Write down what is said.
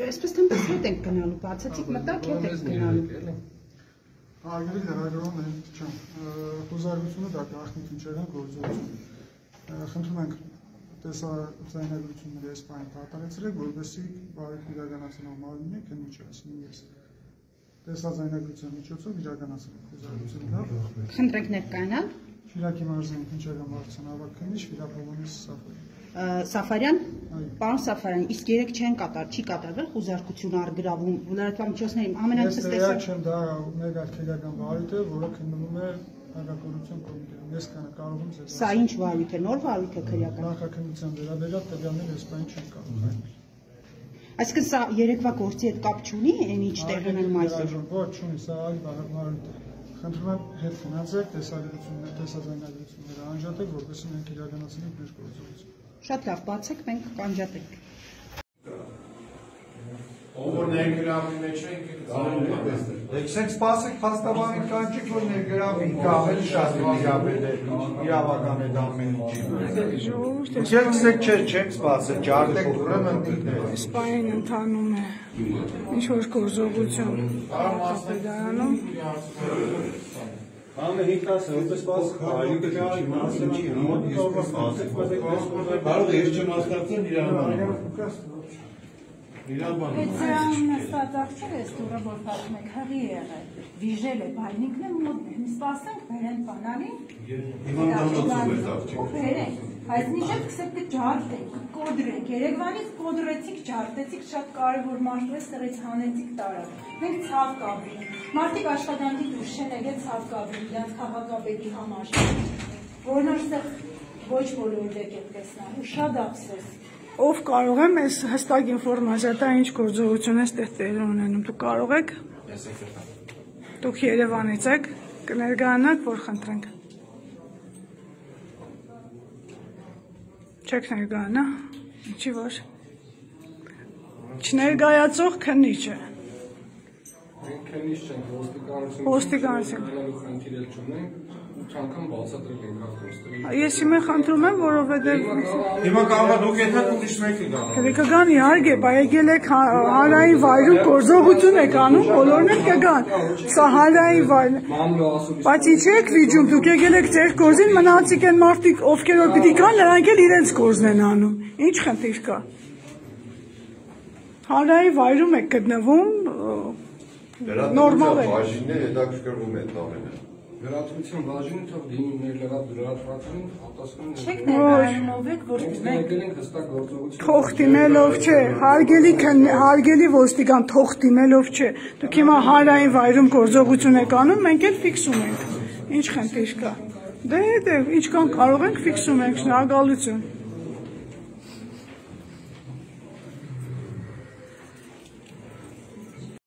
Այսպես տեմպես հետ ենք գնալու, բացեցիք մտակ հետ ենք գնալու։ Արգելի լրագրողն են չեմ, խոզարությունը դա գաղտնիքին չեղան գործողություն։ Խնդրում ենք տեսաձայնագրությունների այս բանը կատարեցրեք, որպեսզի բարեք իրականացնող մարմինը քննի չի, ասում ես տեսաձայնագրության միջոցով իրականացրեք խոզարությունը։ Խնդրենք ներկայանալ։ Շիրակի մարզային քննչական վարչության ավագ քննիչ Ֆիլիպովոնիս Սաֆարյան, պարոն Սաֆարյան, իսկ երեք չեն կատար, չի կատարվել խոզարկություն առգրավում լրատվամիջոցների ամենայնպես տեսակ չեմ դա մեկ արտադրական վարույթ է, որը քննվում է հակակորուպցիոն կոմիտեում։ Ես կարող եմ ձեզ։ Սա ինչ վարույթ է, նոր վարույթ է քրեական։ Նախաքննության վերաբերյալ տվյալներ այս բան չեն կարող։ Այսինքն սա երեկվա գործի հետ կապ չունի, այն ինչ տեղի ունենում այսօր։ Ոչ, չունի, սա այլ վարույթ է։ Խնդրում եմ հետ գնացեք տեսաձայնագրությունները անջատեք, որպեսզի մենք իրականացնենք մեր գործողությունը։ Շատ լավ, բացեք, մենք կանջատենք։ Ով ներգրավի մեջ ենք, Սենց սպասեք փաստաբանին կանչեք, որ ներգրավի ավելի շատ իրավական է դա ամեն ինչի։ Չեք չեք սպասել, ջարդեք ուրեմն Իսպանիան ընթանում է ինչ-որ գործողություն ապետարանում Ամեն հիկաս որպես սպաս հայիկը չի մասը չի մոտ ես սպասեք կարող է ես չեմ հասկացել Պետցեանն ստացակցել է ստուրը, որ պատում եք հղի եղել, վիժել է, բայնիկն է մոտն է, սպասենք բերեն պանալին, բերենք, այս նիշև կսեպ կջարդենք, կոդրենք, երեգվանից կոդրեցիք, ջարդեցիք, շատ կարևոր մարդու է ստեղից հանեցիք տարավ, մենք ցավ կաբրին, մարդիկ աշխատանքի դուր չեն եղել ցավ կաբրին, իրանց քաղաքապետի համար, որն այստեղ ոչ բոլորեք եք տեսնան, ու շատ ափսոս Ով կարող եմ այս հստակ ինֆորմացիա տա ինչ գործողություն է ստեղ տեղի ունենում, դուք կարող եք, դուք Երևանից եք, կներկայանաք, որ խնդրենք, չեք ներկայանա, ինչի որ, չներկայացող քննիչ է, մենք քննիչ չենք, ոստիկանություն, անգամ բացատրել ենք հաղթոստերի։ Ես հիմա խնդրում եմ, որովհետև Հիմա կարող է դուք եթե ուրիշ մեկի գան։ Կգան իհարկե, բա եկել եք հանրային վայրում գործողություն եք անում, բոլորն էլ կգան։ Սա հանրային վայրն է։ Բայց ի՞նչ եք վիճում, դուք եկել եք ձեր գործին, մնացիք են մարդիկ, ովքեր որ պիտի գան, նրանք էլ իրենց գործն են անում։ Ինչ խնդիր կա։ Հանրային վայրում եք գտնվում, նորմալ է։ Բաժինն է հետաքրքրվում է ամենը։ Լրատվության բաժինը թող դիմի մեր լրատվացին, հատասխան Չեք ներկայանով եք, որ եկել ենք հստակ գործողություն։ Թող դիմելով չէ, հարգելի ոստիկան, թող դիմելով չէ։ Դուք հիմա հանրային վայրում գործողություն եք անում, մենք էլ ֆիքսում ենք։ Ինչ խնդիր կա։ Դե, ինչ կան կարող ենք ֆիքսում ենք, շնորհակալություն։